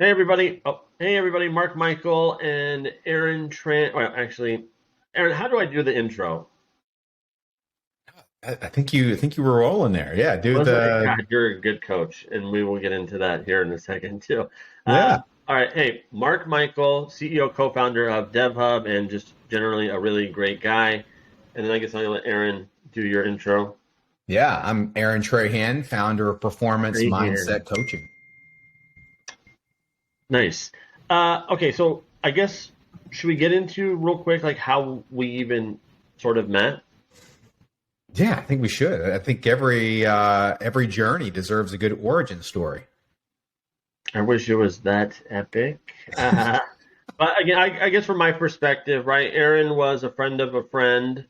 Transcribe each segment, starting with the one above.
Hey everybody, Mark Michael and Aaron Tran. Well, actually, Aaron, how do I do the intro? I think you were rolling there. Yeah, do Was it? the God, you're a good coach, and we will get into that here in a second too. yeah. All right, hey, Mark Michael, CEO, co-founder of DevHub, and just generally a really great guy. And then I guess I'll let Aaron do your intro. Yeah, I'm Aaron Trahan, founder of Performance Right here. Mindset Coaching. Nice. Okay, so I guess should we get into real quick like how we even sort of met? Yeah, I think we should. I think every journey deserves a good origin story. I wish it was that epic. But again, I guess from my perspective, right, Aaron was a friend of a friend.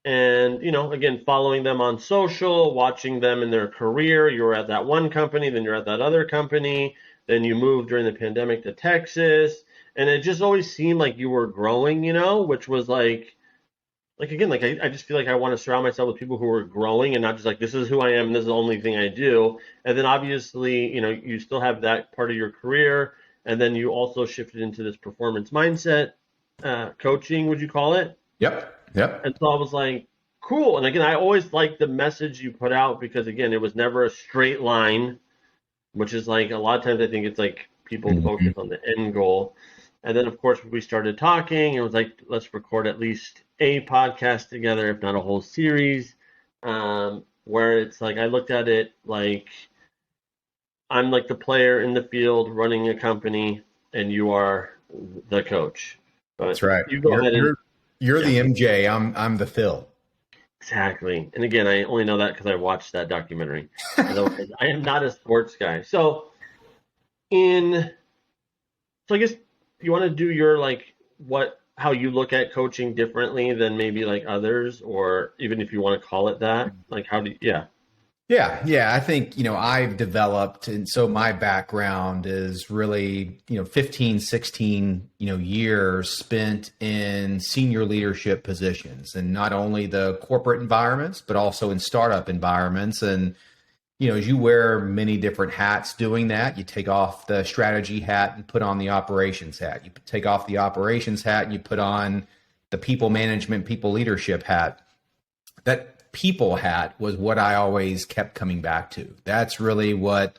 And, again, following them on social, watching them in their career. You were at that one company, then you're at that other company. Then you moved during the pandemic to Texas. And it just always seemed like you were growing, which was like again, like I just feel like I want to surround myself with people who are growing and not just like this is who I am and this is the only thing I do. And then obviously, you still have that part of your career, and then you also shifted into this performance mindset coaching, would you call it? Yep, yep. And so I was like, cool. And again, I always liked the message you put out because again, it was never a straight line, which is like a lot of times I think it's like people focus Mhm. on the end goal. And then, of course, we started talking. It was like, let's record at least a podcast together, if not a whole series, where it's like I looked at it like I'm like the player in the field running a company, and you are the coach. That's But right. you go You're ahead and, you're you're yeah, the MJ. I'm the Phil. exactly. And again, I only know that because I watched that documentary. Otherwise, I am not a sports guy. In So I guess you want to do your like how you look at coaching differently than maybe like others, or even if you want to call it that, like how do you, yeah. Yeah. I think, I've developed, and so my background is really, 15, 16, years spent in senior leadership positions, and not only the corporate environments, but also in startup environments. And, as you wear many different hats doing that, you take off the strategy hat and put on the operations hat. You take off the operations hat and you put on the people management, people leadership hat. That people hat was what I always kept coming back to. That's really what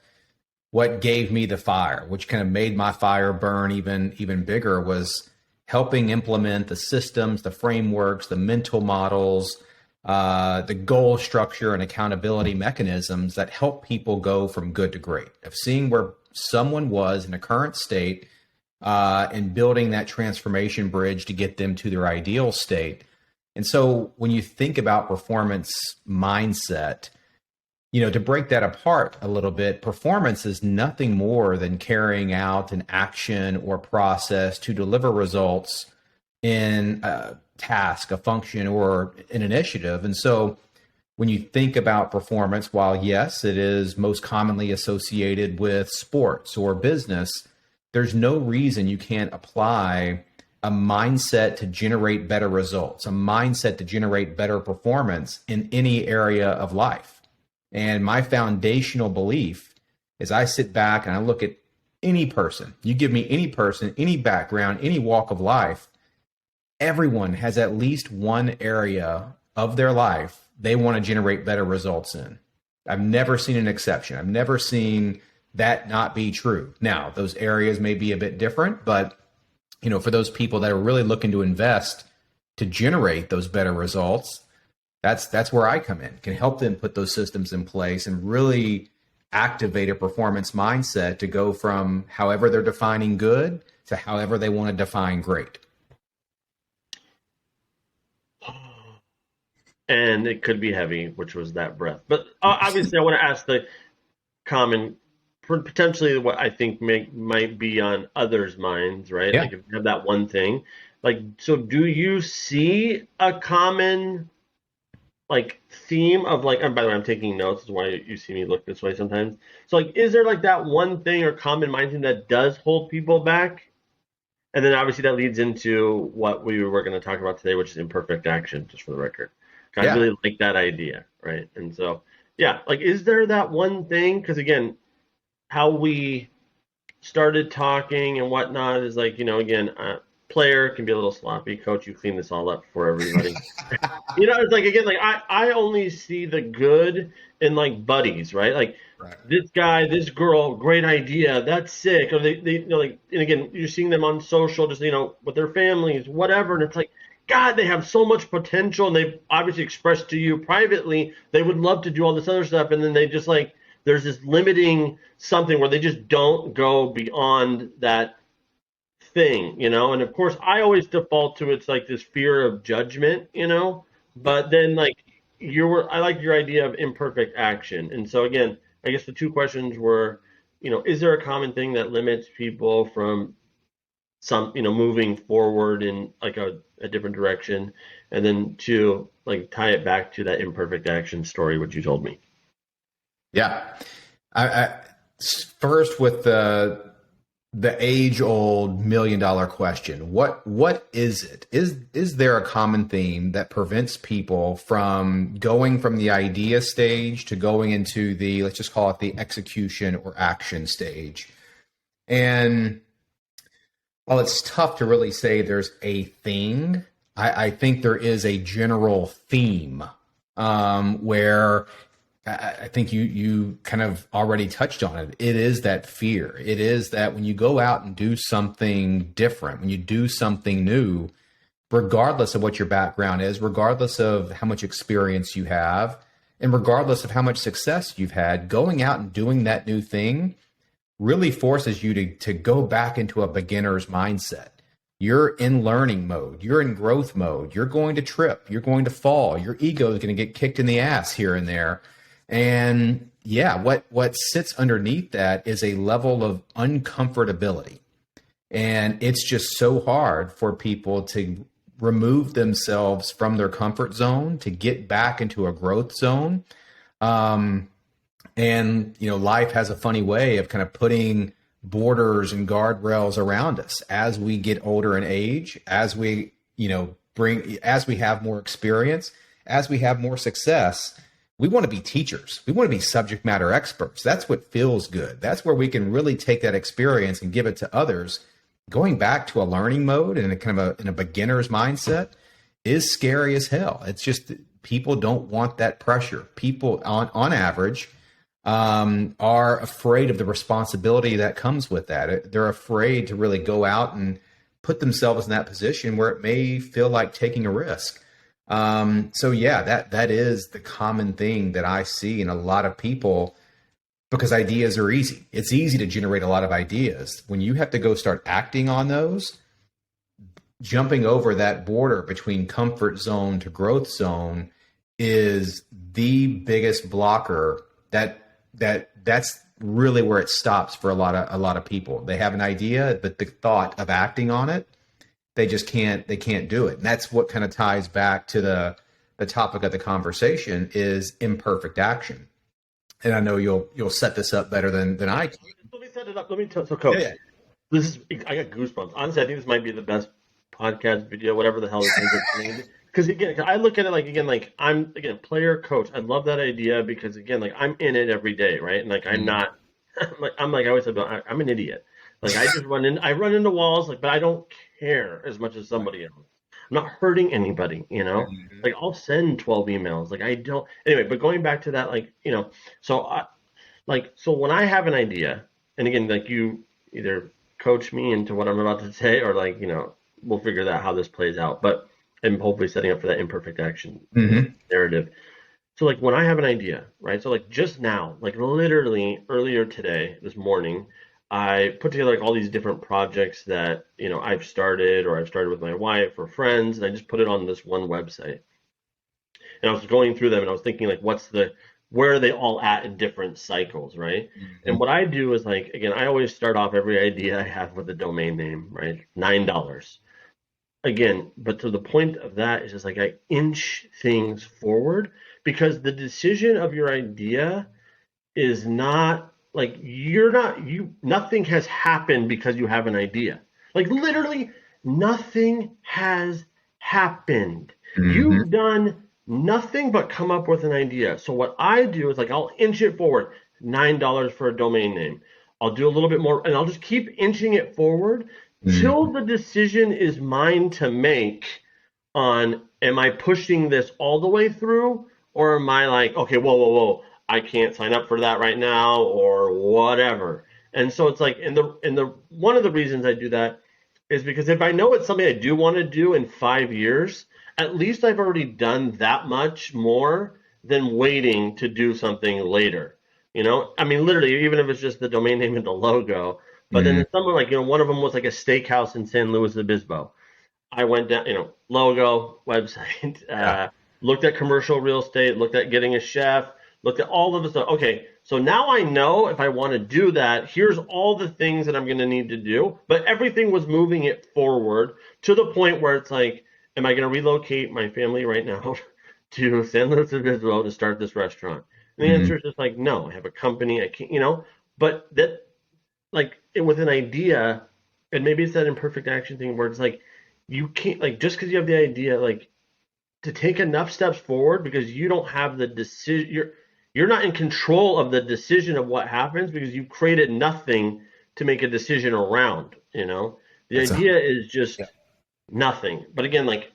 gave me the fire, which kind of made my fire burn even bigger, was helping implement the systems, the frameworks, the mental models, the goal structure and accountability mechanisms that help people go from good to great, of seeing where someone was in a current state, and building that transformation bridge to get them to their ideal state. And so when you think about performance mindset, to break that apart a little bit, performance is nothing more than carrying out an action or process to deliver results in a task, a function, or an initiative. And so when you think about performance, while yes, it is most commonly associated with sports or business, there's no reason you can't apply a mindset to generate better results, a mindset to generate better performance in any area of life. And my foundational belief is I sit back and I look at any person, you give me any person, any background, any walk of life, everyone has at least one area of their life they want to generate better results in. I've never seen an exception. I've never seen that not be true. Now, those areas may be a bit different, but for those people that are really looking to invest to generate those better results, that's where I come in. Can help them put those systems in place and really activate a performance mindset to go from however they're defining good to however they want to define great. And it could be heavy, which was that breath. But obviously, I want to ask the common, potentially what I think might be on others' minds, right? Yeah. Like if you have that one thing, like so, do you see a common like theme of like? And by the way, I'm taking notes. Is why you see me look this way sometimes. So like, is there like that one thing or common mind thing that does hold people back? And then obviously that leads into what we were going to talk about today, which is imperfect action, just for the record. I Yeah. really like that idea, right? And so, yeah, like, is there that one thing? Because again, how we started talking and whatnot, is like, again, player can be a little sloppy. Coach, you clean this all up for everybody. It's like, again, like I only see the good in like buddies, right? Like Right. this guy, this girl, great idea, that's sick. Or they like, and again, you're seeing them on social, just with their families, whatever, and it's like, God, they have so much potential, and they've obviously expressed to you privately they would love to do all this other stuff, and then they just like there's this limiting something where they just don't go beyond that thing, and of course I always default to it's like this fear of judgment. But then like I like your idea of imperfect action. And so again, I guess the two questions were, is there a common thing that limits people from moving forward in like a different direction? And then two, like tie it back to that imperfect action story, which you told me. Yeah. I first with the age old $1 million question. What is it? Is there a common theme that prevents people from going from the idea stage to going into the, let's just call it the execution or action stage? And while it's tough to really say there's a thing, I think there is a general theme where I think you kind of already touched on it. It is that fear. It is that when you go out and do something different, when you do something new, regardless of what your background is, regardless of how much experience you have, and regardless of how much success you've had, going out and doing that new thing really forces you to go back into a beginner's mindset. You're in learning mode. You're in growth mode. You're going to trip. You're going to fall. Your ego is going to get kicked in the ass here and there. And yeah, what sits underneath that is a level of uncomfortability. And it's just so hard for people to remove themselves from their comfort zone to get back into a growth zone. And, life has a funny way of kind of putting borders and guardrails around us as we get older in age, as we, as we have more experience, as we have more success. We want to be teachers. We want to be subject matter experts. That's what feels good. That's where we can really take that experience and give it to others. Going back to a learning mode and in a beginner's mindset is scary as hell. It's just people don't want that pressure. People on average are afraid of the responsibility that comes with that. They're afraid to really go out and put themselves in that position where it may feel like taking a risk. So yeah, that is the common thing that I see in a lot of people, because ideas are easy. It's easy to generate a lot of ideas. When you have to go start acting on those, jumping over that border between comfort zone to growth zone is the biggest blocker. That's really where it stops for a lot of people. They have an idea, but the thought of acting on it, they can't do it. And that's what kind of ties back to the topic of the conversation is imperfect action. And I know you'll set this up better than I can. Let me set it up. Let me tell. So, Coach, Yeah. I got goosebumps. Honestly, I think this might be the best podcast video, whatever the hell this is. Because again, I look at it like I'm player coach. I love that idea because again, like I'm in it every day, right? And like I'm not, I'm like I always say, I'm an idiot. Like I just I run into walls, like, but I don't care as much as somebody else. I'm not hurting anybody, Like I'll send 12 emails, like I don't. Anyway, but going back to that, so when I have an idea, and again, like you either coach me into what I'm about to say, or like we'll figure out how this plays out. But I'm hopefully setting up for that imperfect action narrative. So like when I have an idea, right? So like just now, like literally earlier today, this morning, I put together like all these different projects that I've started with my wife or friends, and I just put it on this one website. And I was going through them, and I was thinking like, where are they all at in different cycles, right? Mm-hmm. And what I do is like, again, I always start off every idea I have with a domain name, right? $9. Again, but to the point of that is just like I inch things forward, because the decision of your idea is not like nothing has happened because you have an idea. Like literally nothing has happened. Mm-hmm. You've done nothing but come up with an idea. So what I do is like I'll inch it forward. $9 for a domain name. I'll do a little bit more, and I'll just keep inching it forward till Mhm. the decision is mine to make on, am I pushing this all the way through, or am I like, okay, whoa, whoa, whoa, I can't sign up for that right now, or whatever. And so it's like, in the one of the reasons I do that is because if I know it's something I do want to do in 5 years, at least I've already done that much more than waiting to do something later. I mean, literally, even if it's just the domain name and the logo. But then Mhm. it's something like, one of them was like a steakhouse in San Luis Obispo. I went down, logo, website, Yeah. looked at commercial real estate, looked at getting a chef, looked at all of the stuff. Okay, so now I know if I want to do that, here's all the things that I'm going to need to do. But everything was moving it forward to the point where it's like, am I going to relocate my family right now to San Luis Obispo to start this restaurant? And the Mhm. answer is just like, no, I have a company. I can't. But that, like, with an idea, and maybe it's that imperfect action thing where it's like, you can't, like, just because you have the idea, like, to take enough steps forward, because you don't have the decision, you're not in control of the decision of what happens, because you created nothing to make a decision around. The That's idea is yeah. just nothing. But again, like,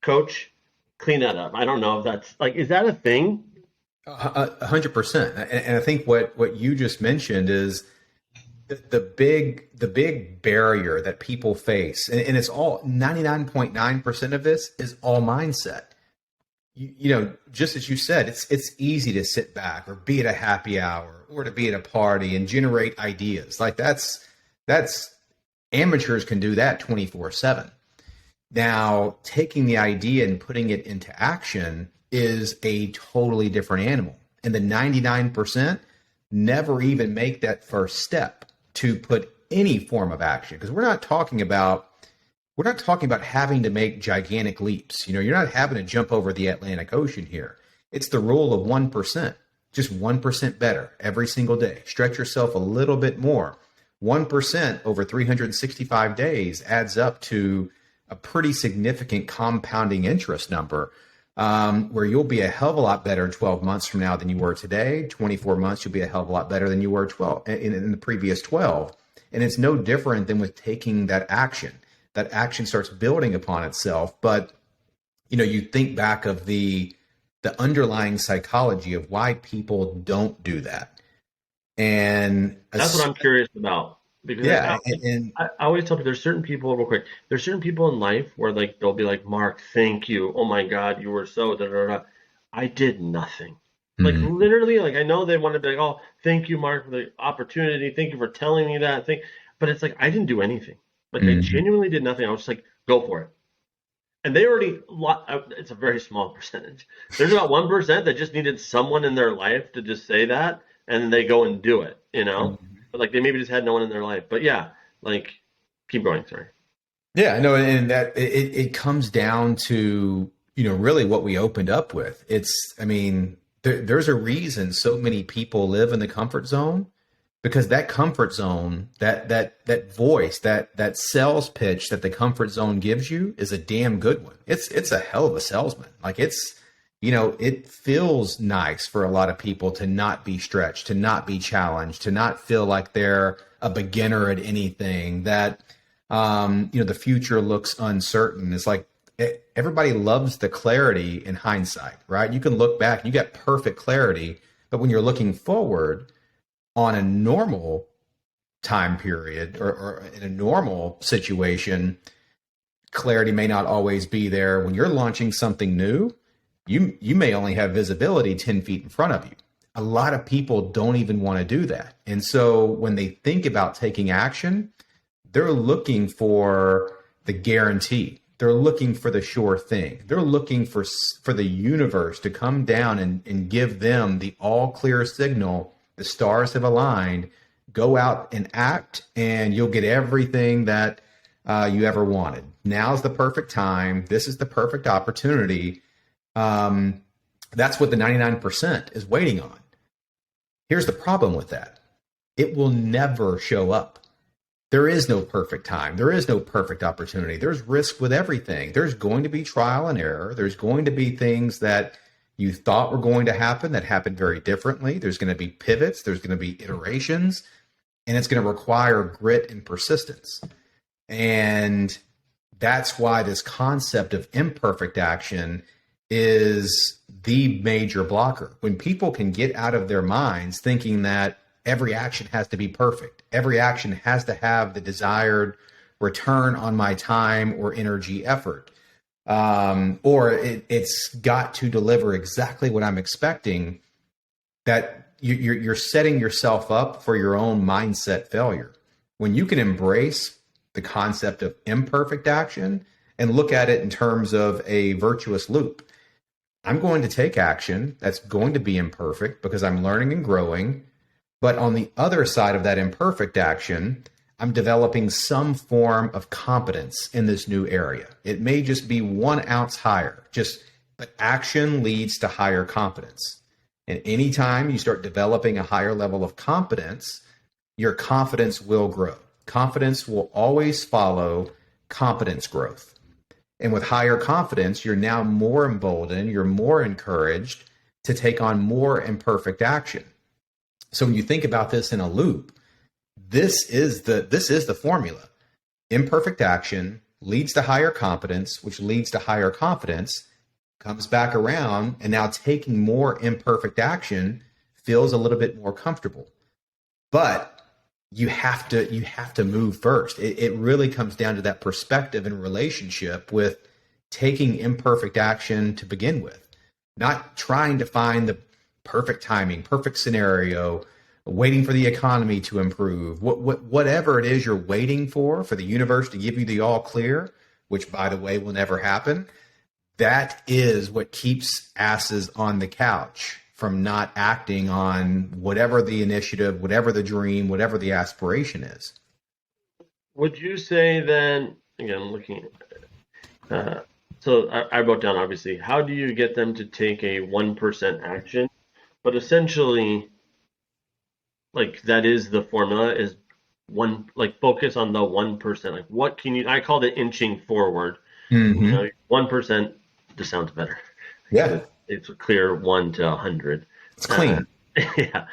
coach, clean that up. I don't know if that's like, is that a thing? 100%. And I think what you just mentioned is the big barrier that people face, and it's all 99.9% of this is all mindset. Just as you said, it's easy to sit back or be at a happy hour or to be at a party and generate ideas. Like that's amateurs can do that 24/7. Now, taking the idea and putting it into action is a totally different animal. And the 99% never even make that first step to put any form of action, because we're not talking about having to make gigantic leaps. You're not having to jump over the Atlantic Ocean here. It's the rule of 1%. Just 1% better every single day. Stretch yourself a little bit more. 1% over 365 days adds up to a pretty significant compounding interest number, where you'll be a hell of a lot better 12 months from now than you were today. 24 months, you'll be a hell of a lot better than you were 12 in the previous 12. And it's no different than with taking that action. That action starts building upon itself. But you think back of the underlying psychology of why people don't do that. And That's what I'm curious about, because yeah, and I always tell people, there's certain people, real quick, there's certain people in life where, like, they'll be like, Mark, thank you. Oh my God, you were so da da da. I did nothing. Like, mhm, literally, like, I know they want to be like, oh, thank you, Mark, for the opportunity. Thank you for telling me that thing. But it's like, I didn't do anything. Like, I mhm. genuinely did nothing. I was just like, go for it. And they already, it's a very small percentage. There's about 1% that just needed someone in their life to just say that, and then they go and do it. But like, they maybe just had no one in their life. But yeah, like, keep going. Sorry. Yeah, no, and that it comes down to, really what we opened up with. I mean, there's a reason so many people live in the comfort zone, because that comfort zone, that voice, that sales pitch that the comfort zone gives you is a damn good one. It's a hell of a salesman. Like it feels nice for a lot of people to not be stretched, to not be challenged, to not feel like they're a beginner at anything, that the future looks uncertain. It's like everybody loves the clarity in hindsight, right? You can look back, you get perfect clarity, but when you're looking forward on a normal time period, or in a normal situation, clarity may not always be there. When you're launching something new, you may only have visibility 10 feet in front of you. A lot of people don't even want to do that. And so when they think about taking action, they're looking for the guarantee. They're looking for the sure thing. They're looking for the universe to come down and give them the all clear signal. The stars have aligned. Go out and act, and you'll get everything that you ever wanted. Now's the perfect time. This is the perfect opportunity. Um, that's what the 99% is waiting on. Here's the problem with that: it will never show up. There is no perfect time. There is no perfect opportunity. There's risk with everything. There's going to be trial and error. There's going to be things that you thought were going to happen that happen very differently. There's going to be pivots. There's going to be iterations. and it's going to require grit and persistence. And that's why this concept of imperfect action is the major blocker. When people can get out of their minds thinking that every action has to be perfect, every action has to have the desired return on my time or energy effort, or it's got to deliver exactly what I'm expecting, that you're setting yourself up for your own mindset failure. When you can embrace the concept of imperfect action and look at it in terms of a virtuous loop. I'm going to take action that's going to be imperfect because I'm learning and growing. But on the other side of that imperfect action, I'm developing some form of competence in this new area. It may just be 1 ounce higher, but action leads to higher competence. And anytime you start developing a higher level of competence, your confidence will grow. Confidence will always follow competence growth. And with higher confidence, you're now more emboldened, you're more encouraged to take on more imperfect action. So when you think about this in a loop, this is the formula. Imperfect action leads to higher competence, which leads to higher confidence, comes back around, and now taking more imperfect action feels a little bit more comfortable. But you have to move first. It really comes down to that perspective and relationship with taking imperfect action to begin with, not trying to find the perfect timing, perfect scenario, waiting for the economy to improve, whatever it is you're waiting for the universe to give you the all clear, which by the way will never happen. That is what keeps asses on the couch from not acting on whatever the initiative, whatever the dream, whatever the aspiration is. Would you say then, again, looking at, so I wrote down obviously, how do you get them to take a 1% action? But essentially, like that is the formula is one, like focus on the 1%. Like what can you, I called it inching forward. Mm-hmm. You know, 1% just sounds better. Yeah. It's a clear 1 to 100. It's clean. Yeah.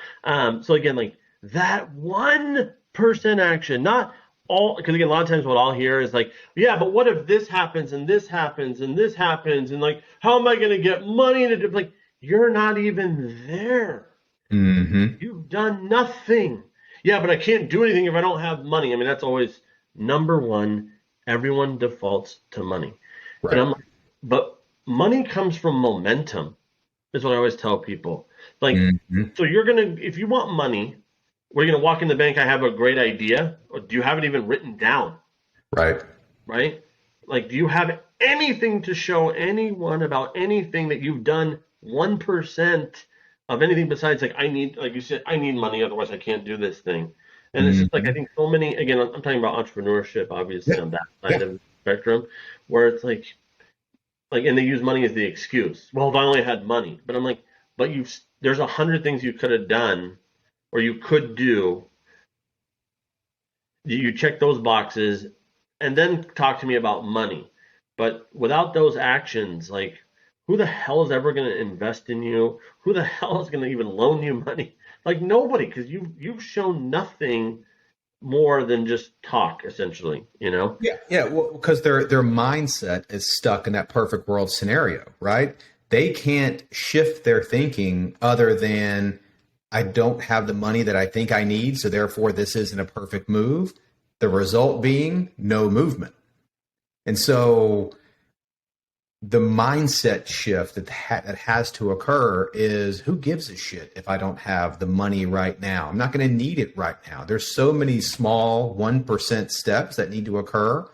So again, like that 1% action, not all, because again, a lot of times what I'll hear is like, yeah, but what if this happens and this happens and this happens and like, how am I going to get money to do? Like, you're not even there. Mm-hmm. You've done nothing. Yeah, but I can't do anything if I don't have money. I mean, that's always number one. Everyone defaults to money. Right. And I'm like, but money comes from momentum, is what I always tell people. Like, so you're going to, if you want money, we're going to walk in the bank. I have a great idea. Or do you have it even written down? Right. Right? Like, do you have anything to show anyone about anything that you've done 1% of anything besides, like, I need, like you said, I need money, otherwise I can't do this thing. And it's just like, I think so many, again, I'm talking about entrepreneurship, obviously, on that side of the spectrum, where it's like, and they use money as the excuse. Well, if I only had money. But I'm like, but there's 100 things you could have done or you could do. You check those boxes and then talk to me about money. But without those actions, like, who the hell is ever going to invest in you? Who the hell is going to even loan you money? Like, nobody, because you've shown nothing more than just talk, essentially, you know? Yeah. Well, because their mindset is stuck in that perfect world scenario, right? They can't shift their thinking other than, I don't have the money that I think I need, so therefore this isn't a perfect move. The result being no movement. And so the mindset shift that has to occur is, who gives a shit if I don't have the money right now? I'm not going to need it right now. There's so many small 1% steps that need to occur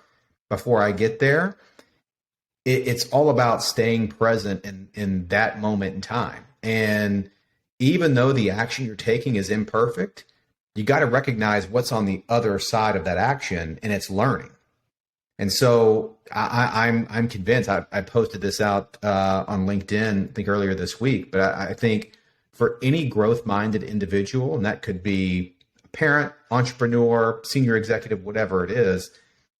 before I get there. It's all about staying present in that moment in time. And even though the action you're taking is imperfect, you got to recognize what's on the other side of that action, and it's learning. And so I'm convinced. I posted this out on LinkedIn, I think earlier this week. But I think for any growth-minded individual, and that could be a parent, entrepreneur, senior executive, whatever it is,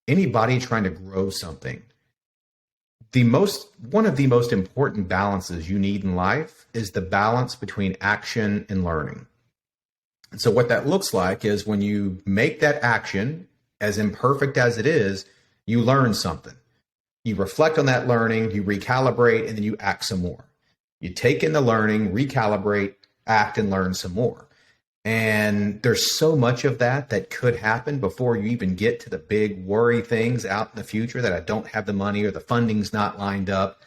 anybody trying to grow something, one of the most important balances you need in life is the balance between action and learning. And so what that looks like is when you make that action, as imperfect as it is, you learn something. You reflect on that learning, you recalibrate, and then you act some more. You take in the learning, recalibrate, act, and learn some more. And there's so much of that that could happen before you even get to the big worry things out in the future that I don't have the money or the funding's not lined up.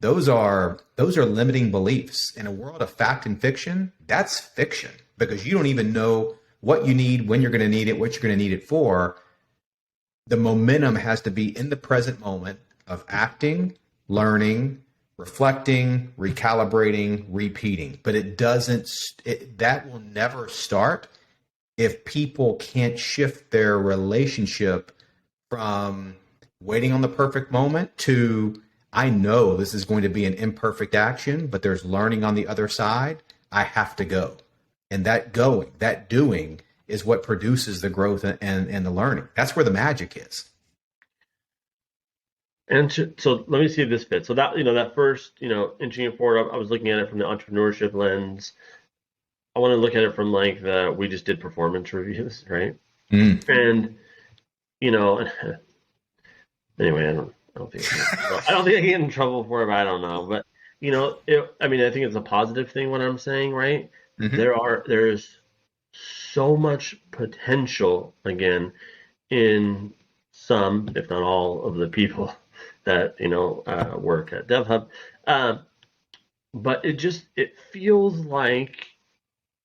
Those are limiting beliefs. In a world of fact and fiction, that's fiction because you don't even know what you need, when you're going to need it, what you're going to need it for. The momentum has to be in the present moment of acting, learning, reflecting, recalibrating, repeating. But that will never start if people can't shift their relationship from waiting on the perfect moment to, I know this is going to be an imperfect action, but there's learning on the other side. I have to go. And that doing is what produces the growth and the learning. That's where the magic is. And so let me see if this fits. So that, that first, inching it forward, I was looking at it from the entrepreneurship lens. I want to look at it from like we just did performance reviews, right? Mm. And, anyway, I don't think I get in trouble for it, but I don't know. But, I think it's a positive thing what I'm saying, right? Mm-hmm. There's so much potential again in some, if not all, of the people that work at DevHub, but it feels like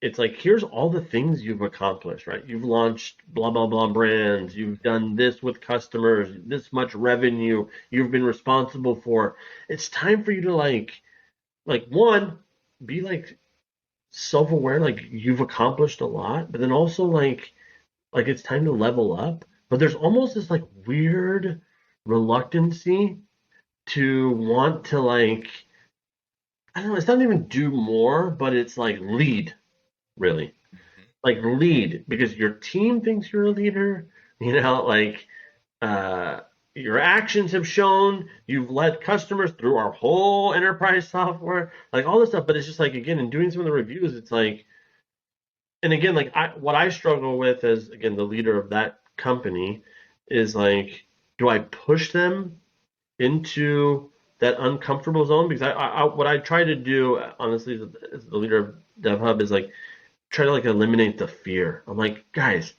it's like here's all the things you've accomplished, right? You've launched blah blah blah brands, you've done this with customers, this much revenue you've been responsible for. It's time for you to like one, be like self-aware, like you've accomplished a lot, but then also like it's time to level up. But there's almost this like weird reluctancy to want to I don't know, it's not even do more, but it's like lead, really. Like lead because your team thinks you're a leader, uh your actions have shown you've led customers through our whole enterprise software, like all this stuff. But it's just like again, in doing some of the reviews, it's like, and again, like what I struggle with as again the leader of that company is like, do I push them into that uncomfortable zone? Because what I try to do honestly as the leader of DevHub is like try to like eliminate the fear. I'm like, guys,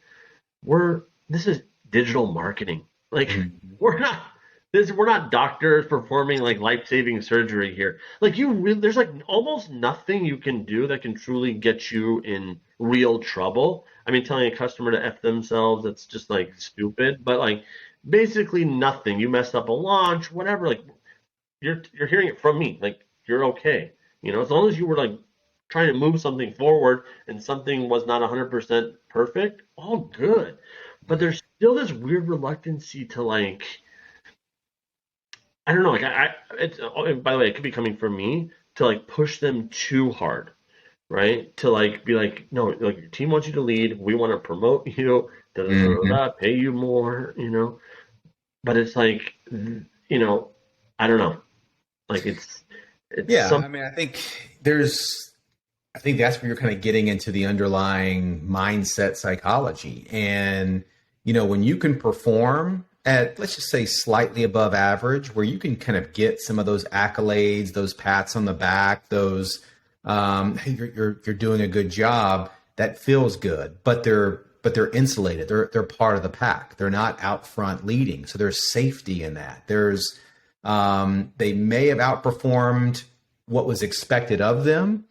this is digital marketing. Like Mm-hmm. we're not doctors performing like life-saving surgery here. Like there's like almost nothing you can do that can truly get you in real trouble. I mean, telling a customer to F themselves, that's just like stupid, but like basically nothing. You messed up a launch, whatever, like you're hearing it from me. Like you're okay. As long as you were like trying to move something forward and something was not 100% perfect, all good. But there's still this weird reluctancy to like, I don't know, like it's, and by the way, it could be coming from me to like push them too hard, right? To like be like, no, like your team wants you to lead, we want to promote you, da da da Mm-hmm. da, pay you more. But it's like, I don't know, like it's Yeah, some I mean, I think that's where you're kind of getting into the underlying mindset psychology. And, when you can perform at, let's just say, slightly above average, where you can kind of get some of those accolades, those pats on the back, those, hey, you're doing a good job, that feels good, but they're insulated. They're part of the pack. They're not out front leading. So there's safety in that. They may have outperformed what was expected of them,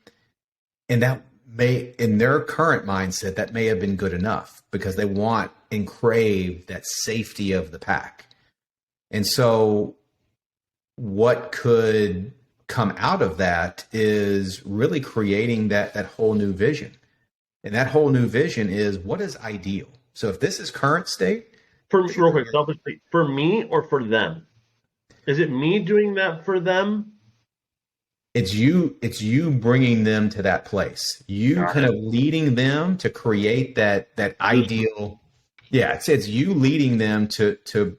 and that may, in their current mindset, that may have been good enough because they want and crave that safety of the pack. And so what could come out of that is really creating that whole new vision. And that whole new vision is, what is ideal? So if this is current state, for real quick, period. selfishly, for me or for them? Is it me doing that for them? It's you bringing them to that place, you Got kind it. of leading them to create that ideal. Yeah, it's you leading them to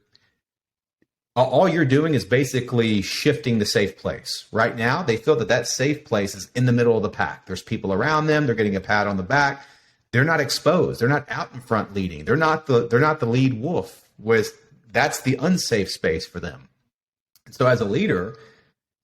all you're doing is basically shifting the safe place. Right now they feel that safe place is in the middle of the pack. There's people around them, they're getting a pat on the back. they're not exposed. They're not out in front leading. They're not the lead wolf. That's the unsafe space for them. So as a leader,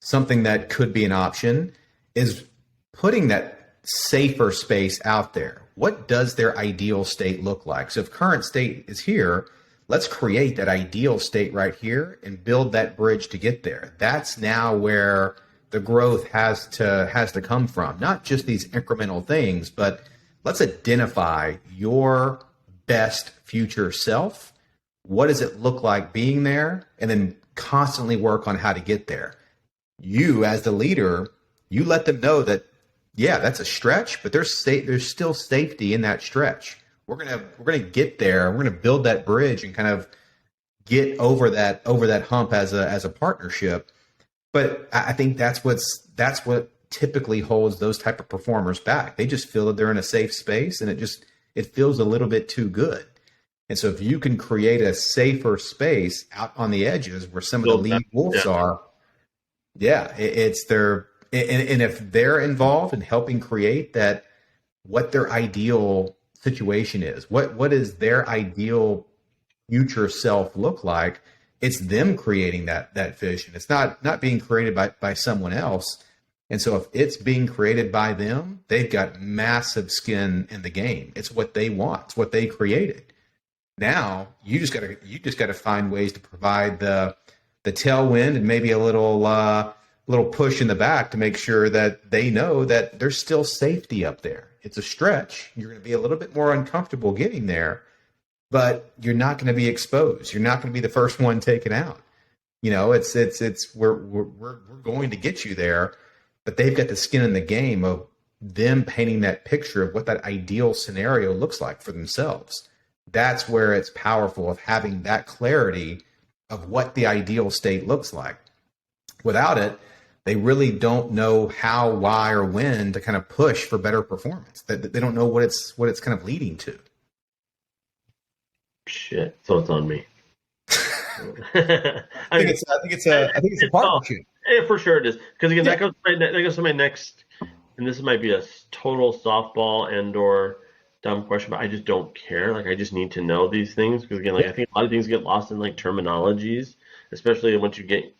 something that could be an option is putting that safer space out there. What does their ideal state look like? So if current state is here, let's create that ideal state right here and build that bridge to get there. That's now where the growth has to come from. Not just these incremental things, but let's identify your best future self. What does it look like being there? And then constantly work on how to get there. You, as the leader, you let them know that, yeah, that's a stretch, but there's still safety in that stretch. We're gonna get there. We're gonna build that bridge and kind of get over that hump as a partnership. But I think that's what typically holds those type of performers back. They just feel that they're in a safe space, and it feels a little bit too good. And so if you can create a safer space out on the edges where some of the lead wolves are, yeah, it's their, and if they're involved in helping create that, what their ideal situation is, what is their ideal future self look like, it's them creating that vision. It's not being created by someone else. And so if it's being created by them, they've got massive skin in the game. It's what they want. It's what they created. Now you just gotta find ways to provide the tailwind and maybe a little push in the back to make sure that they know that there's still safety up there. It's a stretch. You're going to be a little bit more uncomfortable getting there, but you're not going to be exposed. You're not going to be the first one taken out. You know, we're going to get you there, but they've got the skin in the game of them painting that picture of what that ideal scenario looks like for themselves. That's where it's powerful, of having that clarity of what the ideal state looks like. Without it, they really don't know how, why, or when to kind of push for better performance. They don't know what it's kind of leading to. Shit. So it's on me. I think it's a partnership. Yeah, for sure it is. Because again, that goes to my next, and this might be a total softball and or dumb question, but I just don't care. Like, I just need to know these things, because again, like, I think a lot of things get lost in like terminologies, especially once you get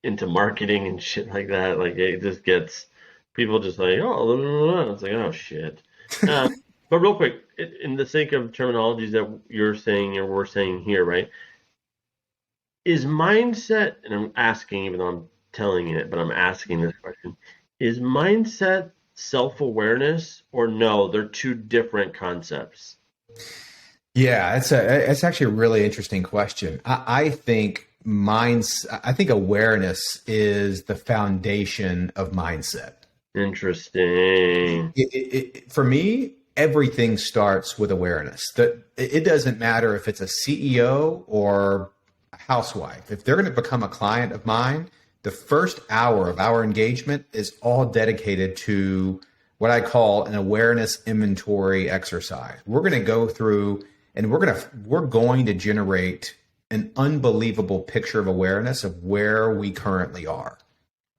into marketing and shit like that. Like, it just gets people just like, oh, blah, blah, blah. It's like, oh shit. But real quick, in the sake of terminologies that you're saying or we're saying here, right? Is mindset, and I'm asking, even though I'm telling it, but I'm asking this question: is mindset self-awareness, or no? They're two different concepts. Yeah, it's actually a really interesting question. I think awareness is the foundation of mindset. Interesting. For me, everything starts with awareness. It doesn't matter if it's a CEO or a housewife. If they're going to become a client of mine, the first hour of our engagement is all dedicated to what I call an awareness inventory exercise. We're going to go through and we're going to generate an unbelievable picture of awareness of where we currently are.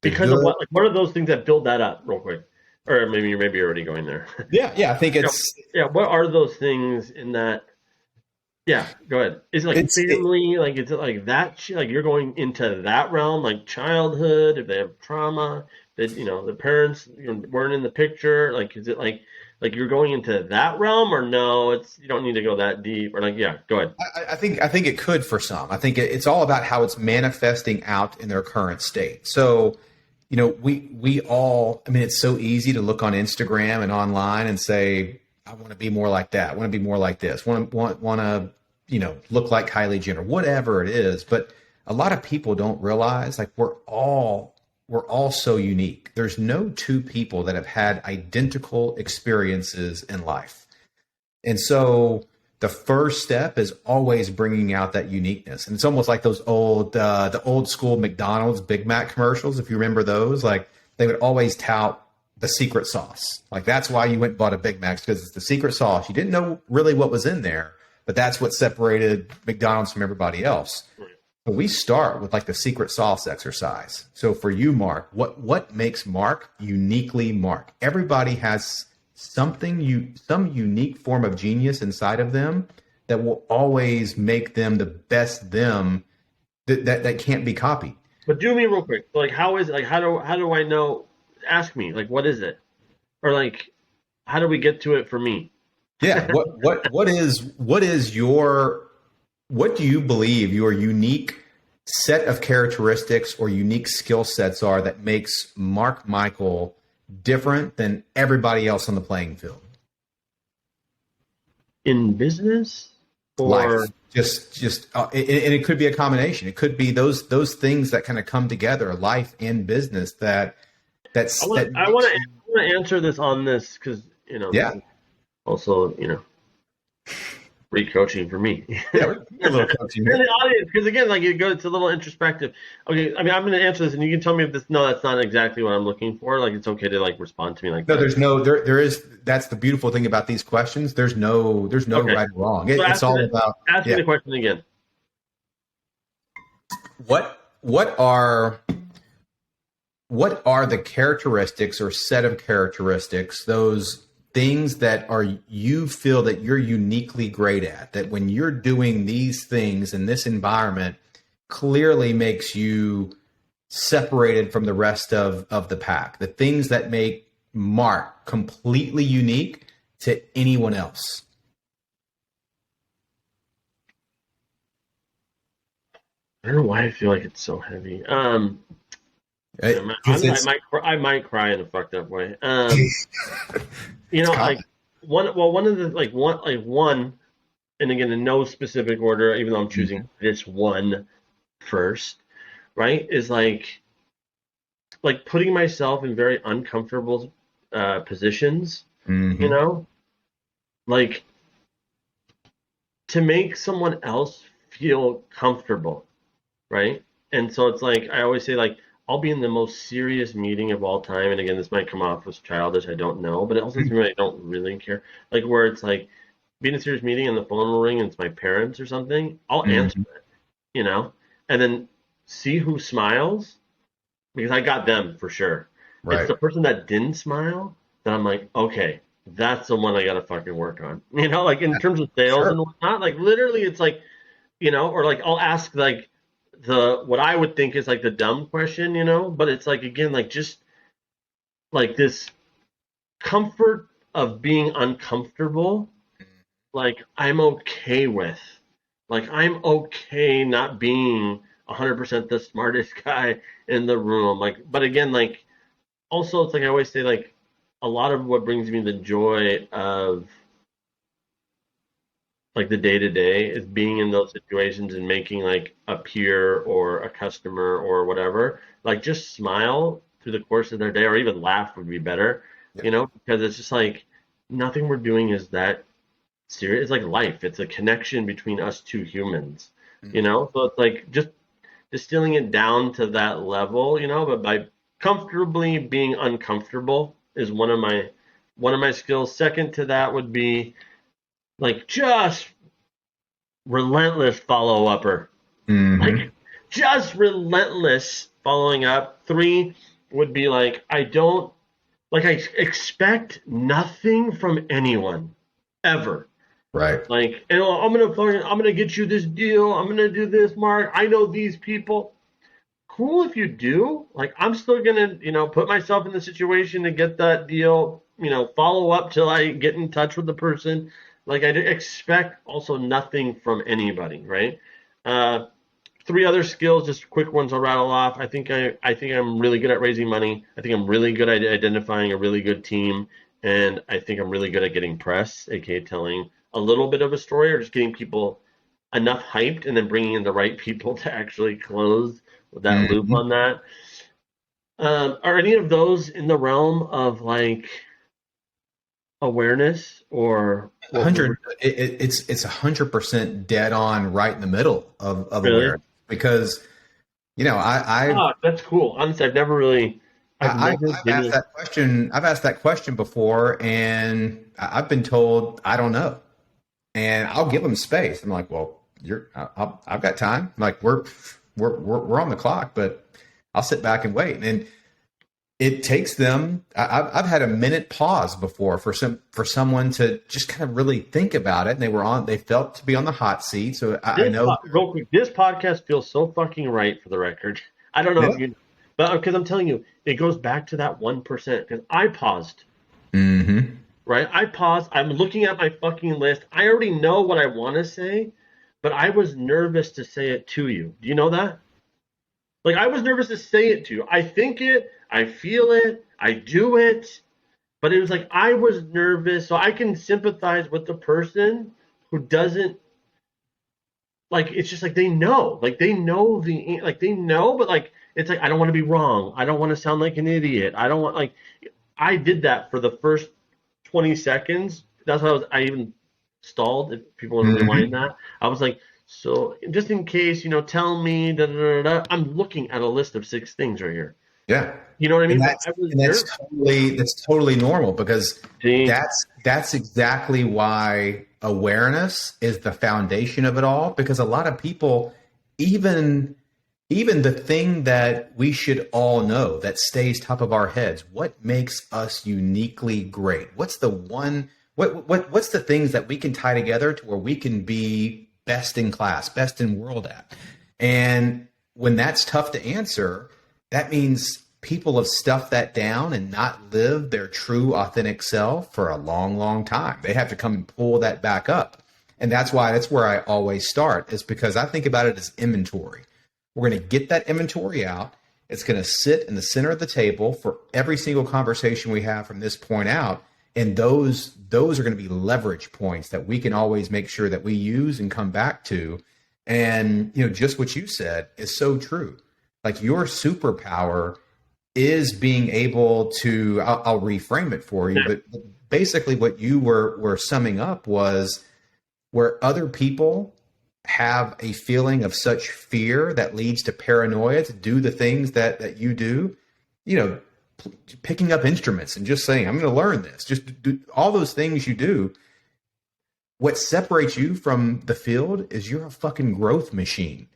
Because of what? Like, what are those things that build that up, real quick? Or maybe you're already going there. Yeah. I think it's What are those things in that? Yeah, go ahead. Is it like family? Like, is it like that? Like, you're going into that realm, like childhood, if they have trauma, that the parents weren't in the picture. Like, is it like you're going into that realm, or no? You don't need to go that deep. Or like, yeah, go ahead. I think it could for some. I think it's all about how it's manifesting out in their current state. So, we all. I mean, it's so easy to look on Instagram and online and say, I want to be more like that. I want to be more like this. Want to look like Kylie Jenner, whatever it is. But a lot of people don't realize, like, we're all so unique. There's no two people that have had identical experiences in life. And so the first step is always bringing out that uniqueness. And it's almost like those the old school McDonald's Big Mac commercials. If you remember those, like, they would always tout the secret sauce. Like, that's why you went and bought a Big Mac, because it's the secret sauce. You didn't know really what was in there, but that's what separated McDonald's from everybody else. But we start with like the secret sauce exercise. So for you, Mark, what makes Mark uniquely Mark? Everybody has some unique form of genius inside of them that will always make them the best them that can't be copied. But do me real quick. Like, how is like how do I know? Ask me. Like, what is it? Or like, how do we get to it for me? Yeah. What do you believe your unique set of characteristics or unique skill sets are that makes Mark Michael different than everybody else on the playing field? In business Life, or and it could be a combination. It could be those things that kind of come together, life and business. That I makes want you, to answer this on this because this yeah, is also free coaching for me. yeah, we're a little coaching In here. the audience, because again, like it's a little introspective. Okay, I mean, I'm going to answer this, and you can tell me if no, that's not exactly what I'm looking for. Like, it's okay to like respond to me like No, that. there's no there is. That's the beautiful thing about these questions. There's no Okay, right or wrong. so It's all about, ask me yeah. the question again. What are the characteristics or set of characteristics, those things that are you feel that you're uniquely great at, that when you're doing these things in this environment clearly makes you separated from the rest of the pack, the things that make Mark completely unique to anyone else? I don't know why I feel like it's so heavy. Because it's I might cry in a fucked up way. it's Like common. one of the one, and again in no specific order, even though I'm choosing this one first, right? Is like putting myself in very uncomfortable positions, Mm-hmm. like to make someone else feel comfortable, right? And so it's like I always say, like I'll be in the most serious meeting of all time, and again, this might come off as childish, I don't know, but it also seems like I don't really care. Like where it's like being in a serious meeting and the phone will ring and it's my parents or something, I'll answer Mm-hmm. it, and then see who smiles because I got them for sure. It's Right. the person that didn't smile that I'm like, okay, that's the one I gotta fucking work on. Like in terms of sales Sure. and whatnot, like literally it's like, or like I'll ask like the what I would think is like the dumb question, but it's like again, like just like this comfort of being uncomfortable, like I'm okay with. Like I'm okay not being 100% the smartest guy in the room. Like, but again, like also it's like I always say, like a lot of what brings me the joy of like the day to day is being in those situations and making like a peer or a customer or whatever like just smile through the course of their day or even laugh would be better, Yeah. because it's just like nothing we're doing is that serious. It's like life. It's a connection between us two humans, So it's like just distilling it down to that level, but by comfortably being uncomfortable is one of my skills. Second to that would be like just relentless follow upper. Mm-hmm. Like just relentless following up. Three would be like I expect nothing from anyone ever. Right. Like, I'm gonna get you this deal. I'm gonna do this, Mark. I know these people. Cool if you do. Like, I'm still gonna, put myself in the situation to get that deal. Follow up till I get in touch with the person. Like, I expect also nothing from anybody, right? Uh, Three other skills, just quick ones I'll rattle off. I think I'm really good at raising money. I think I'm really good at identifying a really good team, and I think I'm really good at getting press, aka telling a little bit of a story or just getting people enough hyped and then bringing in the right people to actually close that loop Mm-hmm. on that. Are any of those in the realm of like awareness or what we're 100 it's 100% dead on, right in the middle of really? awareness, because Oh, that's cool. Honestly, I've never I've given asked it. that question. I've asked that question before, and I've been told I don't know, and I'll give them space. I'm like, well, I've got time. I'm like we're on the clock, but I'll sit back and wait. And it takes them. I've had a minute pause before for someone to just kind of really think about it, and they felt to be on the hot seat. So I know. Real quick, this podcast feels so fucking right for the record. I don't know Yeah. if you, but because I'm telling you, it goes back to that 1%. Because I paused, Mm-hmm. right? I paused. I'm looking at my fucking list. I already know what I want to say, but I was nervous to say it to you. Do you know that? Like I was nervous to say it to you. I think it, I feel it, I do it, but it was like I was nervous, so I can sympathize with the person who doesn't like. It's just like they know like they know, but like it's like I don't want to be wrong. I don't want to sound like an idiot. I don't want like I did that for the first 20 seconds. That's why I even stalled. If people want to rewind Mm-hmm. that, I was like, so just in case, tell me. Da, da, da, da. I'm looking at a list of 6 things right here. Yeah. You know what I And mean? But that's I was and that's nervous. totally normal because See, that's exactly why awareness is the foundation of it all. Because a lot of people, even even the thing that we should all know that stays top of our heads, what makes us uniquely great? What's the one? What's the things that we can tie together to where we can be best in class, best in world at? And when that's tough to answer, that means people have stuffed that down and not lived their true authentic self for a long, long time. They have to come and pull that back up. And that's where I always start, is because I think about it as inventory. We're going to get that inventory out. It's going to sit in the center of the table for every single conversation we have from this point out. And those are going to be leverage points that we can always make sure that we use and come back to. And just what you said is so true. Like, your superpower is being able to, I'll reframe it for you, yeah, but basically what you were summing up was where other people have a feeling of such fear that leads to paranoia to do the things that you do, you know, picking up instruments and just saying, I'm going to learn this, just do all those things you do. What separates you from the field is you're a fucking growth machine.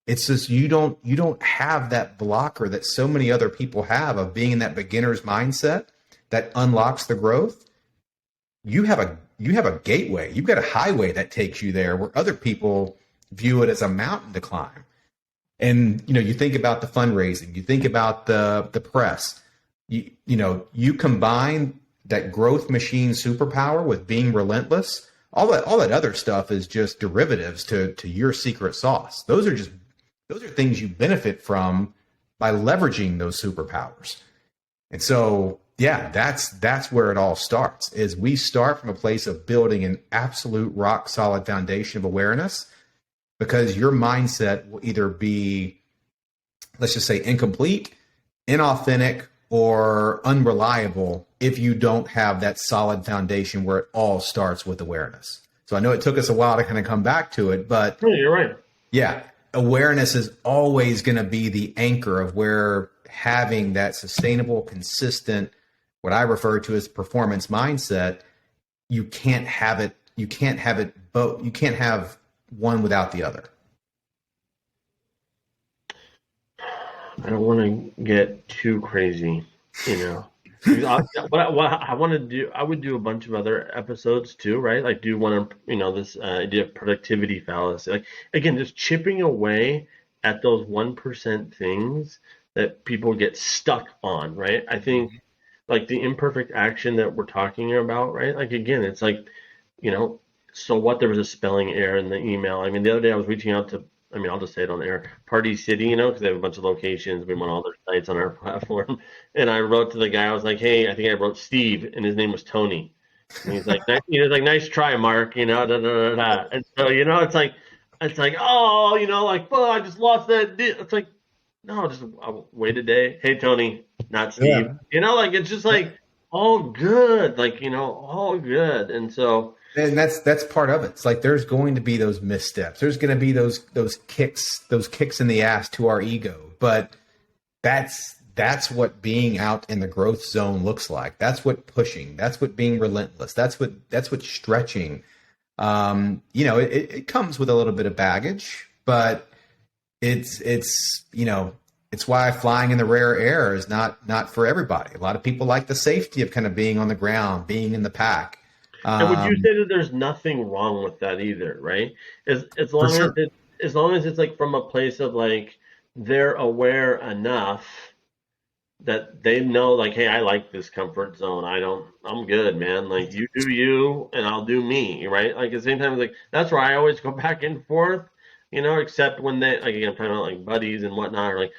It's just you don't have that blocker that so many other people have of being in that beginner's mindset that unlocks the growth. You have a gateway. You've got a highway that takes you there where other people view it as a mountain to climb. And you think about the fundraising, you think about the press. You combine that growth machine superpower with being relentless. All that other stuff is just derivatives to your secret sauce. Those are things you benefit from by leveraging those superpowers. And so, yeah, that's where it all starts. Is we start from a place of building an absolute rock solid foundation of awareness, because your mindset will either be, let's just say, incomplete, inauthentic, or unreliable if you don't have that solid foundation where it all starts with awareness. So I know it took us a while to kind of come back to it, but yeah, you're right. yeah, awareness is always going to be the anchor of where having that sustainable, consistent, what I refer to as performance mindset, you can't have it. You can't have it both. You can't have one without the other. I don't want to get too crazy, you know. What I want to do, I would do a bunch of other episodes too, right? Like, do one of, this idea of productivity fallacy. Like, again, just chipping away at those 1% things that people get stuck on, right? I think, like, the imperfect action that we're talking about, right? Like, again, it's like, you know, so what? There was a spelling error in the email. I mean, the other day I was reaching out to, I mean, I'll just say it on the air, Party City, because they have a bunch of locations. We want all their sites on our platform. And I wrote to the guy, I was like, hey, I think I wrote Steve, and his name was Tony. And he's like, nice try, Mark, da, da, da, da. And so, it's like, oh, like, well, I just lost that. It's like, no, just I'll wait a day. Hey, Tony, not Steve. Yeah. Like, it's just like all good, like, all good. And so, And that's part of it. It's like there's going to be those missteps. There's going to be those kicks in the ass to our ego. But that's what being out in the growth zone looks like. That's what pushing. That's what being relentless. That's what stretching. It comes with a little bit of baggage, but it's it's why flying in the rare air is not for everybody. A lot of people like the safety of kind of being on the ground, being in the pack. And would you Um, say that there's nothing wrong with that either, right? As for long as sure. it's like from a place of like they're aware enough that they know like, hey, I like this comfort zone. I'm good, man. Like you do you and I'll do me, right? Like at the same time, like that's where I always go back and forth, except when they like again, I'm talking about like buddies and whatnot, or like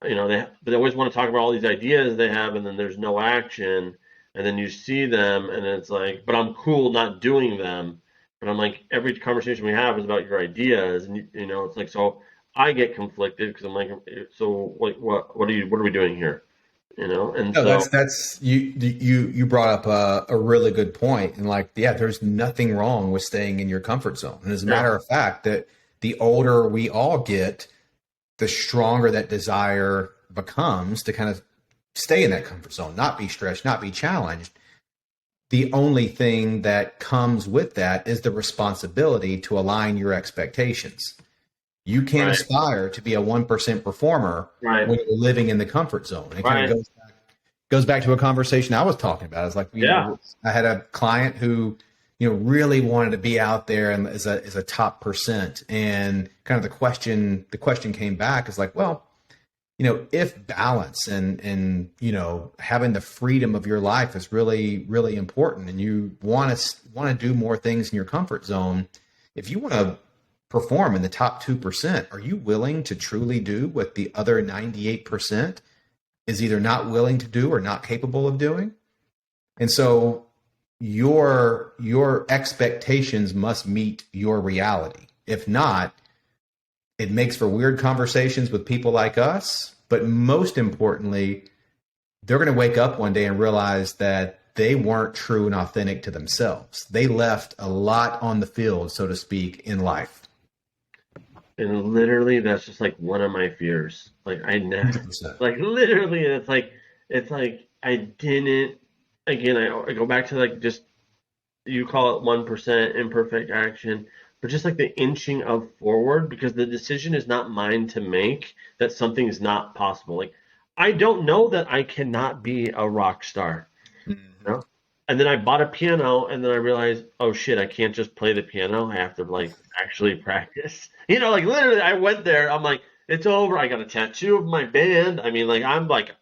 they always want to talk about all these ideas they have, and then there's no action, and then you see them, and it's like, but I'm cool not doing them. But I'm like, every conversation we have is about your ideas, and it's like so I get conflicted because I'm like, so like what are we doing here? And No, so that's you brought up a really good point, and like, yeah, there's nothing wrong with staying in your comfort zone. And as a yeah, matter of fact, that the older we all get, the stronger that desire becomes to kind of stay in that comfort zone, not be stretched, not be challenged. The only thing that comes with that is the responsibility to align your expectations. You can't right, aspire to be a 1% performer right, when you're living in the comfort zone. It kind of right, goes back to a conversation I was talking about. It's like, yeah, I had a client who, really wanted to be out there and as a top percent. And kind of the question came back is like, well, if balance and having the freedom of your life is really, really important and you want to do more things in your comfort zone, if you want to perform in the top 2%, are you willing to truly do what the other 98% is either not willing to do or not capable of doing? And so your expectations must meet your reality. If not, it makes for weird conversations with people like us, but most importantly, they're going to wake up one day and realize that they weren't true and authentic to themselves. They left a lot on the field, so to speak, in life. and literally that's just like one of my fears. Like I never, 100%. like literally, and it's like I didn't. Again, I go back to like just you call it 1% imperfect action, but just like the inching of forward because the decision is not mine to make that something is not possible. Like I don't know that I cannot be a rock star. Mhm. know? And then I bought a piano, and then I realized, oh shit, I can't just play the piano. I have to like actually practice. Like literally, I went there. I'm like, it's over. I got a tattoo of my band. I mean, like I'm like,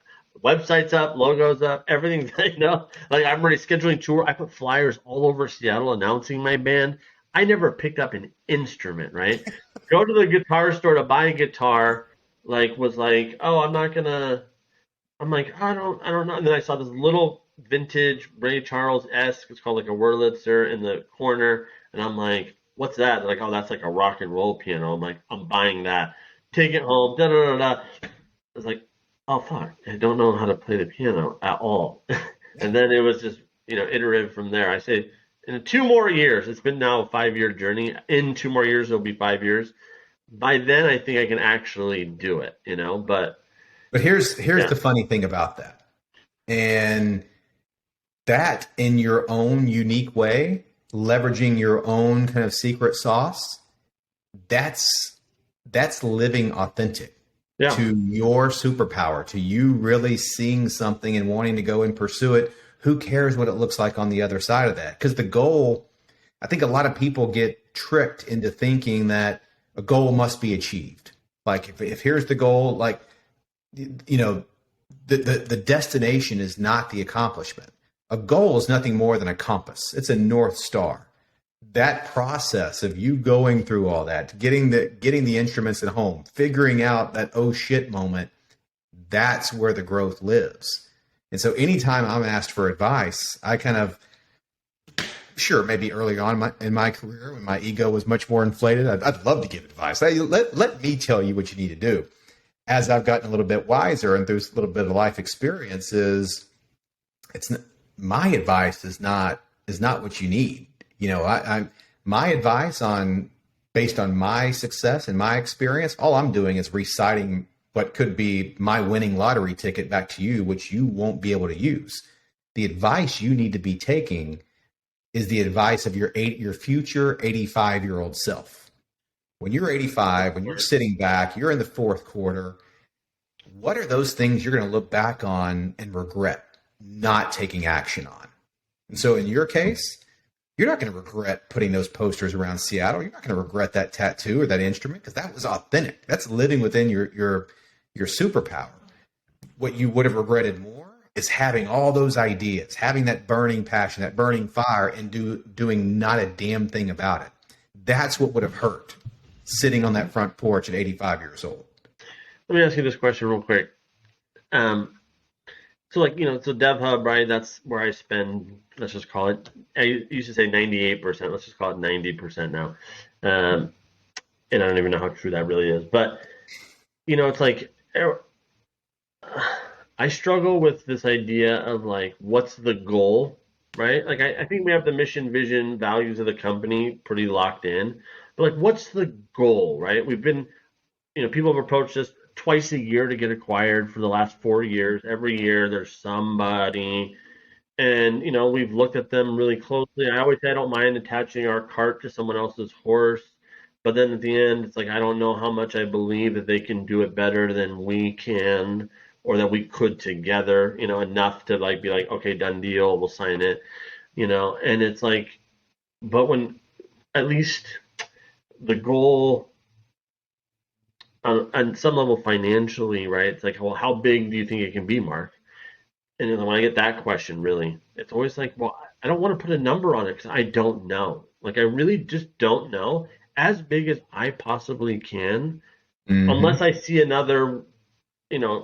websites up, logos up, everything. Like I'm already scheduling tour. I put flyers all over Seattle announcing my band. I never picked up an instrument. Right? Go to the guitar store to buy a guitar. Like was like, oh, I'm not gonna. I'm like, I don't know. And then I saw this little vintage Ray Charles esque. It's called like a Wurlitzer in the corner, and I'm like, what's that? They're like, oh, that's like a rock and roll piano. I'm like, I'm buying that. Take it home. Da da da da. I was like, oh fuck, I don't know how to play the piano at all. Yeah. And then it was just iterative from there. I say in 2 more years, it's been now a 5 year journey. In 2 more years, it'll be 5 years. By then, I think I can actually do it. But But here's yeah, the funny thing about that. And that in your own unique way, leveraging your own kind of secret sauce, that's that's living authentic yeah. to your superpower, to you really seeing something and wanting to go and pursue it. Who cares what it looks like on the other side of that? Because the goal, I think a lot of people get tricked into thinking that a goal must be achieved. Like if here's the goal, like you know, the destination is not the accomplishment. A goal is nothing more than a compass. It's a north star. That process of you going through all that, getting the instruments at home, figuring out that oh shit moment, that's where the growth lives. And so anytime I'm asked for advice, I kind of sure maybe early on in my career when my ego was much more inflated, I'd love to give advice. Let me tell you what you need to do. As I've gotten a little bit wiser and through a little bit of life experiences, it's not, my advice is not what you need. I my advice on based on my success and my experience, all I'm doing is reciting what could be my winning lottery ticket back to you, which you won't be able to use. The advice you need to be taking is the advice of your future 85-year-old self. When you're 85, when you're sitting back, you're in the fourth quarter, what are those things you're going to look back on and regret not taking action on? And so in your case, you're not going to regret putting those posters around Seattle. You're not going to regret that tattoo or that instrument because that was authentic. That's living within your superpower. What you would have regretted more is having all those ideas, having that burning passion, that burning fire, and doing not a damn thing about it. That's what would have hurt sitting on that front porch at 85 years old. Let me ask you this question real quick. So like, so DevHub, right? That's where I spend, let's just call it, I used to say 98%, let's just call it 90% now. And I don't even know how true that really is. But, it's like, I struggle with this idea of like, what's the goal, right? Like, I think we have the mission, vision, values of the company pretty locked in. But like, what's the goal, right? We've been, people have approached us twice a year to get acquired for the last 4 years. Every year there's somebody, and we've looked at them really closely. I always say I don't mind attaching our cart to someone else's horse, but then at the end it's like I don't know how much I believe that they can do it better than we can, or that we could together, enough to like be like, okay, done deal, we'll sign it, and it's like, but when at least the goal on some level financially, right? It's like, well, how big do you think it can be, Mark? And then when I get that question, really, it's always like, well, I don't want to put a number on it because I don't know. Like, I really just don't know. As big as I possibly can, unless I see another,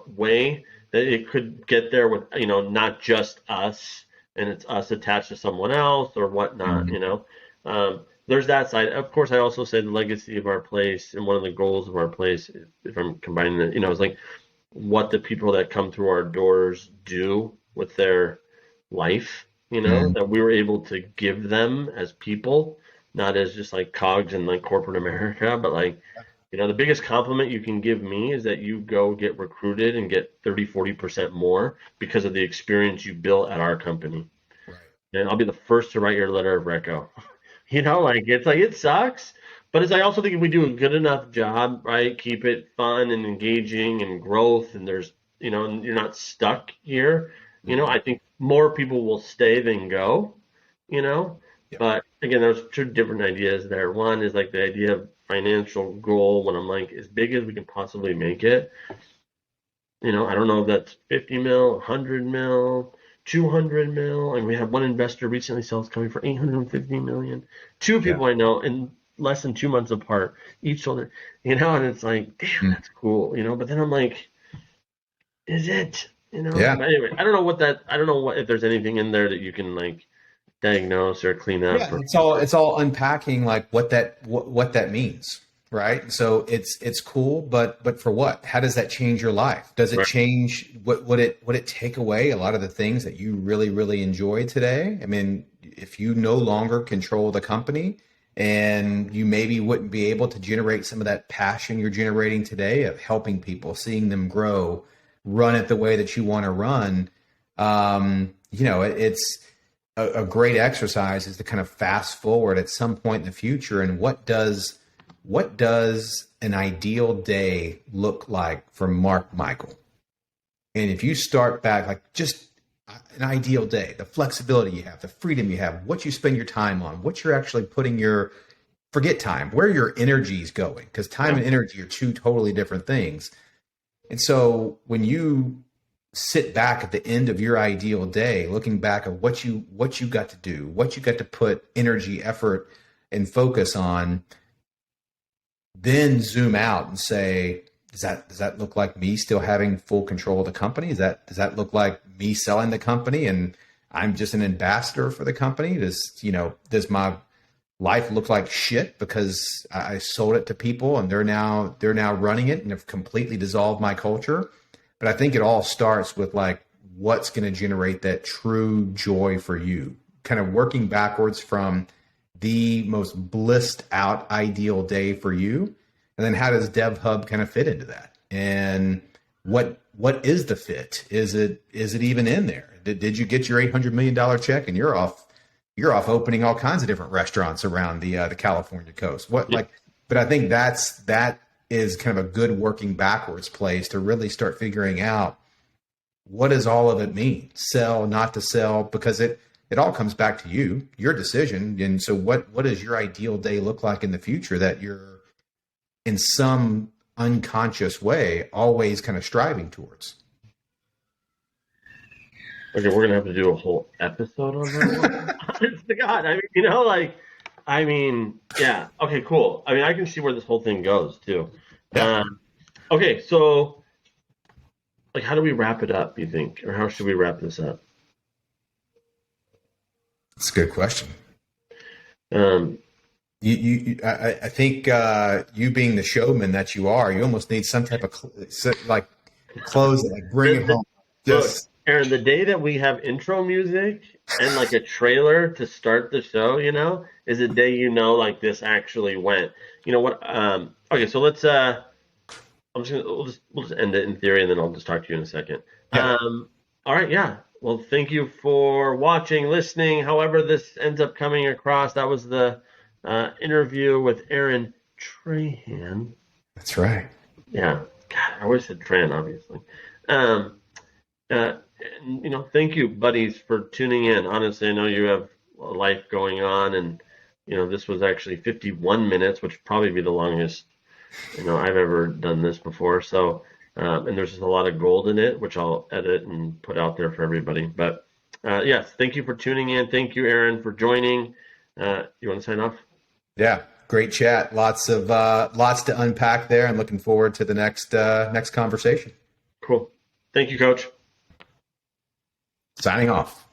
way that it could get there with, not just us and it's us attached to someone else or whatnot, there's that side. Of course, I also say the legacy of our place, and one of the goals of our place, if I'm combining it, is like what the people that come through our doors do with their life, that we were able to give them as people, not as just like cogs in like corporate America, but like, the biggest compliment you can give me is that you go get recruited and get 30-40% more because of the experience you built at our company. Right. And I'll be the first to write your letter of reco. Like it's like it sucks, but it's I also think if we do a good enough job, right, keep it fun and engaging and growth, and there's and you're not stuck here, I think more people will stay than go, Yeah. But again, there's two different ideas there. One is like the idea of financial goal when I'm like as big as we can possibly make it. I don't know if that's 50 mil, 100 mil, 200 mil, and we had one investor recently sell it's coming for 850 million. Two people I know in less than 2 months apart, each sold it, and it's like, damn, that's cool, but then I'm like, is it, Yeah. But anyway, I don't know if there's anything in there that you can like diagnose or clean up. Yeah, it's all unpacking like what that means, right? So it's cool, but for what? How does that change your life? Does it change would it take away a lot of the things that you really, really enjoy today? I mean, if you no longer control the company and you maybe wouldn't be able to generate some of that passion you're generating today of helping people, seeing them grow, run it the way that you want to run, it's a great exercise is to kind of fast forward at some point in the future and what does an ideal day look like for Mark Michael? And if you start back, like just an ideal day, the flexibility you have, the freedom you have, what you spend your time on, what you're actually putting forget time, where your energy is going, because time and energy are two totally different things. And so when you sit back at the end of your ideal day, looking back at what you got to do, what you got to put energy, effort, and focus on, then zoom out and say, does that look like me still having full control of the company? Does that look like me selling the company and I'm just an ambassador for the company? Does my life look like shit because I sold it to people and they're now running it and have completely dissolved my culture? But I think it all starts with like, what's going to generate that true joy for you? Kind of working backwards from the most blissed out ideal day for you. And then how does DevHub kind of fit into that? And what is the fit? Is it even in there? Did you get your $800 million check and you're off opening all kinds of different restaurants around the California coast? But I think that is kind of a good working backwards place to really start figuring out what does all of it mean? Sell, not to sell, because it all comes back to you, your decision. And so what does your ideal day look like in the future that you're in some unconscious way always kind of striving towards? Okay, we're gonna have to do a whole episode on that one. Honest to God, I mean, yeah. Okay, cool. I mean, I can see where this whole thing goes too. Yeah, Okay, so like, how do we wrap it up? You think, or how should we wrap this up? that's a good question. Um, I think you being the showman that you are, you almost need some type of like close it, like bring the, it the, home. Look, Just Aaron, the day that we have intro music and like a trailer to start the show, is a day like this actually went. You know what? Okay, so let's we'll just end it in theory, and then I'll just talk to you in a second. yeah, All right, yeah. Well, thank you for watching, listening. However, this ends up coming across. That was the interview with Aaron Trahan. that's right. Yeah, God, I always said Tran, obviously. Um, thank you, buddies, for tuning in. Honestly, I know you have a life going on, and this was actually 51 minutes, which would probably be the longest I've ever done this before. So, and there's just a lot of gold in it, which I'll edit and put out there for everybody. But yes, thank you for tuning in. Thank you, Aaron, for joining. You want to sign off? Yeah, great chat. Lots to unpack there, and looking forward to the next conversation. Cool. Thank you, Coach. Signing off.